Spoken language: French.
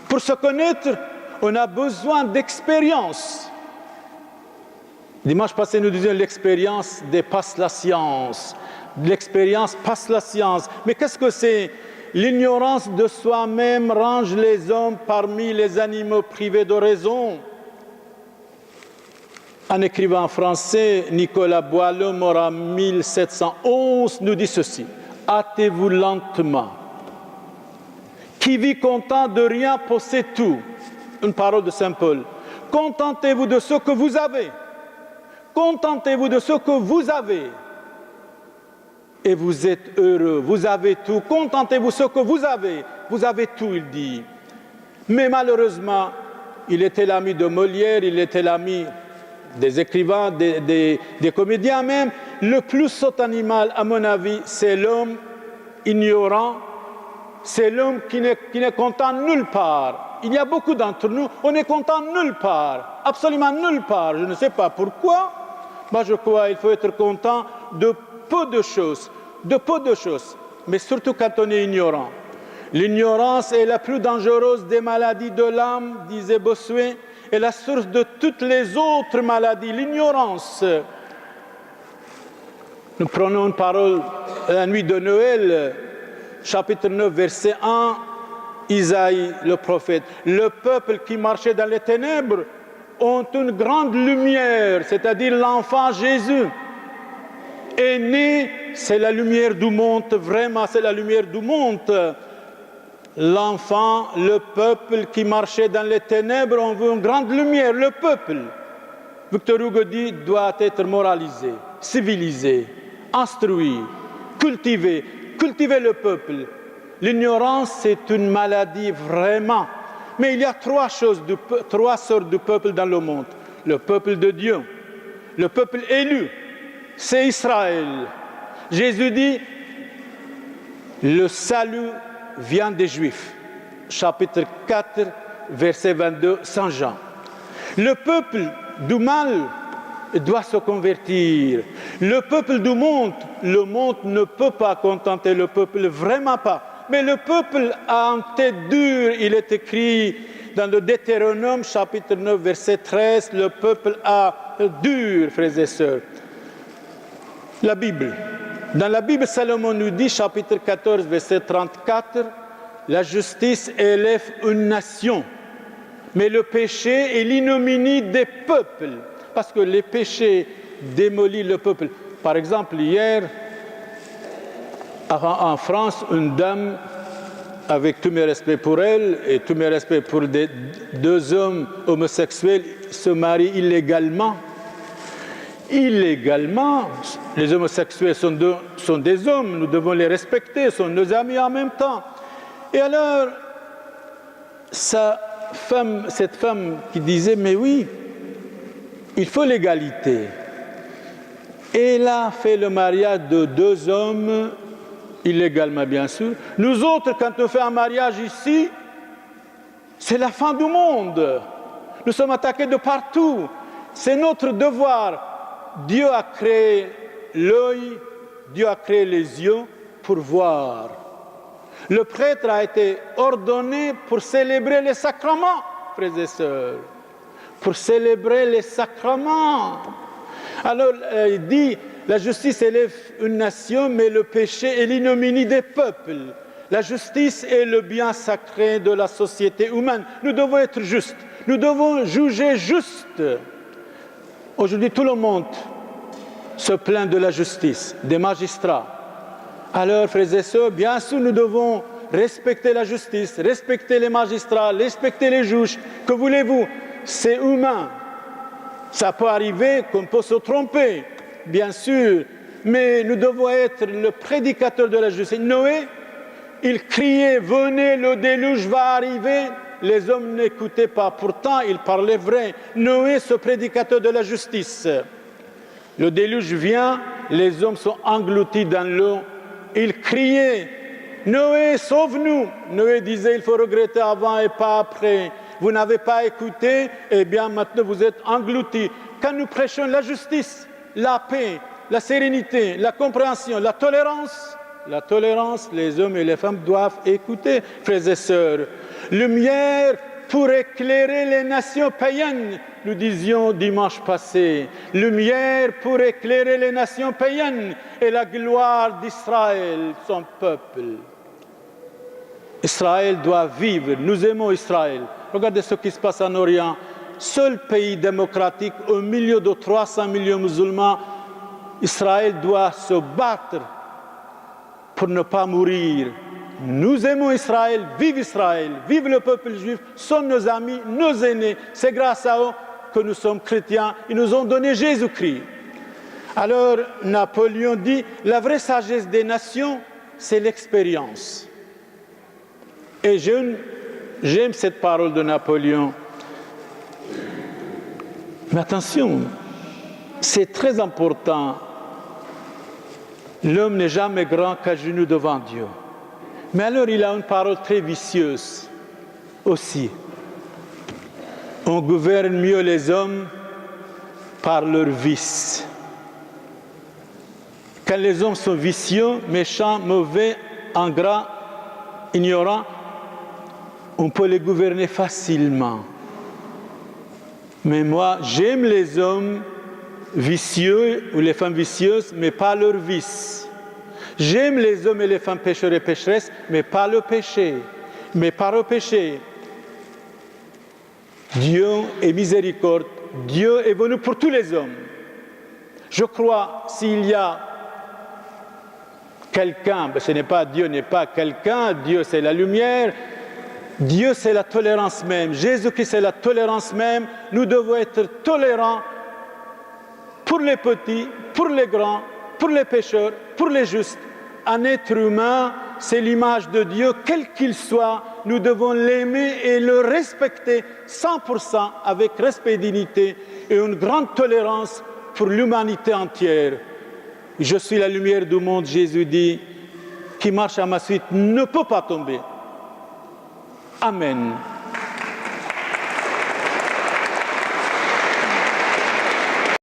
Pour se connaître, on a besoin d'expérience. Dimanche passé, nous disions l'expérience dépasse la science. L'expérience passe la science. Mais qu'est-ce que c'est? L'ignorance de soi-même range les hommes parmi les animaux privés de raison. Un écrivain français, Nicolas Boileau, mort en 1711, nous dit ceci: hâtez-vous lentement. Qui vit content de rien possède tout. Une parole de Saint Paul. Contentez-vous de ce que vous avez. Contentez-vous de ce que vous avez. Et vous êtes heureux. Vous avez tout. Contentez-vous de ce que vous avez. Vous avez tout, il dit. Mais malheureusement, il était l'ami de Molière, il était l'ami des écrivains, des comédiens même. Le plus sot animal, à mon avis, c'est l'homme ignorant. C'est l'homme qui n'est content nulle part. Il y a beaucoup d'entre nous, on est content nulle part, absolument nulle part. Je ne sais pas pourquoi. Moi, je crois qu'il faut être content de peu de choses, mais surtout quand on est ignorant. L'ignorance est la plus dangereuse des maladies de l'âme, disait Bossuet, et la source de toutes les autres maladies, l'ignorance. Nous prenons une parole la nuit de Noël, chapitre 9, verset 1, Isaïe, le prophète. Le peuple qui marchait dans les ténèbres ont une grande lumière, c'est-à-dire l'enfant Jésus est né, c'est la lumière du monde, vraiment c'est la lumière du monde. L'enfant, le peuple qui marchait dans les ténèbres ont vu une grande lumière, le peuple. Victor Hugo dit, doit être moralisé, civilisé, instruit, cultivé le peuple. L'ignorance, c'est une maladie vraiment. Mais il y a trois sortes de peuples dans le monde. Le peuple de Dieu, le peuple élu, c'est Israël. Jésus dit, le salut vient des Juifs. Chapitre 4, verset 22, Saint Jean. Le peuple du mal doit se convertir. Le peuple du monde, le monde ne peut pas contenter le peuple, vraiment pas. Mais le peuple a une tête dure, il est écrit dans le Deutéronome, chapitre 9, verset 13, le peuple a dur, frères et sœurs. La Bible. Dans la Bible, Salomon nous dit, chapitre 14, verset 34, la justice élève une nation, mais le péché est l'ignominie des peuples, parce que les péchés démolissent le peuple. Par exemple, hier, en France, une dame, avec tous mes respects pour elle et tous mes respects pour deux hommes homosexuels, se marient illégalement. Illégalement, les homosexuels sont des hommes, nous devons les respecter, sont nos amis en même temps. Et alors, cette femme qui disait, mais oui, il faut l'égalité. Et elle a fait le mariage de deux hommes, illégalement bien sûr. Nous autres, quand on fait un mariage ici, c'est la fin du monde. Nous sommes attaqués de partout. C'est notre devoir. Dieu a créé l'œil, Dieu a créé les yeux pour voir. Le prêtre a été ordonné pour célébrer les sacrements, frères et sœurs. Pour célébrer les sacrements. Alors, il dit, la justice élève une nation, mais le péché est l'ignominie des peuples. La justice est le bien sacré de la société humaine. Nous devons être justes. Nous devons juger juste. Aujourd'hui, tout le monde se plaint de la justice, des magistrats. Alors, frères et sœurs, bien sûr, nous devons respecter la justice, respecter les magistrats, respecter les juges. Que voulez-vous? C'est humain. Ça peut arriver qu'on peut se tromper, bien sûr, mais nous devons être le prédicateur de la justice. Noé, il criait, venez, le déluge va arriver. Les hommes n'écoutaient pas, pourtant il parlait vrai. Noé, ce prédicateur de la justice. Le déluge vient, les hommes sont engloutis dans l'eau. Il criait, Noé, sauve-nous. Noé disait, il faut regretter avant et pas après. Vous n'avez pas écouté, eh bien maintenant vous êtes engloutis. Quand nous prêchons la justice, la paix, la sérénité, la compréhension, la tolérance, les hommes et les femmes doivent écouter, frères et sœurs. lumière pour éclairer les nations païennes, nous disions dimanche passé, lumière pour éclairer les nations païennes et la gloire d'Israël, son peuple. Israël doit vivre, nous aimons Israël. Regardez ce qui se passe en Orient, seul pays démocratique au milieu de 300 millions de musulmans. Israël doit se battre pour ne pas mourir. Nous aimons Israël, vive le peuple juif, sont nos amis, nos aînés. C'est grâce à eux que nous sommes chrétiens. Ils nous ont donné Jésus-Christ. Alors Napoléon dit, la vraie sagesse des nations, c'est l'expérience. Et j'aime cette parole de Napoléon. Mais attention, c'est très important. L'homme n'est jamais grand qu'à genoux devant Dieu. Mais alors il a une parole très vicieuse aussi. On gouverne mieux les hommes par leurs vices. Quand les hommes sont vicieux, méchants, mauvais, ingrats, ignorants, on peut les gouverner facilement. Mais moi, j'aime les hommes vicieux ou les femmes vicieuses, mais pas leurs vices. J'aime les hommes et les femmes pécheurs et pécheresses, mais pas le péché. Mais par le péché. Dieu est miséricorde. Dieu est venu pour tous les hommes. Je crois, s'il y a quelqu'un, ce n'est pas Dieu, n'est pas quelqu'un, Dieu c'est la lumière, Dieu c'est la tolérance même, Jésus-Christ c'est la tolérance même, nous devons être tolérants pour les petits, pour les grands, pour les pécheurs, pour les justes. Un être humain, c'est l'image de Dieu, quel qu'il soit, nous devons l'aimer et le respecter 100% avec respect et dignité et une grande tolérance pour l'humanité entière. Je suis la lumière du monde, Jésus dit, qui marche à ma suite ne peut pas tomber. Amen.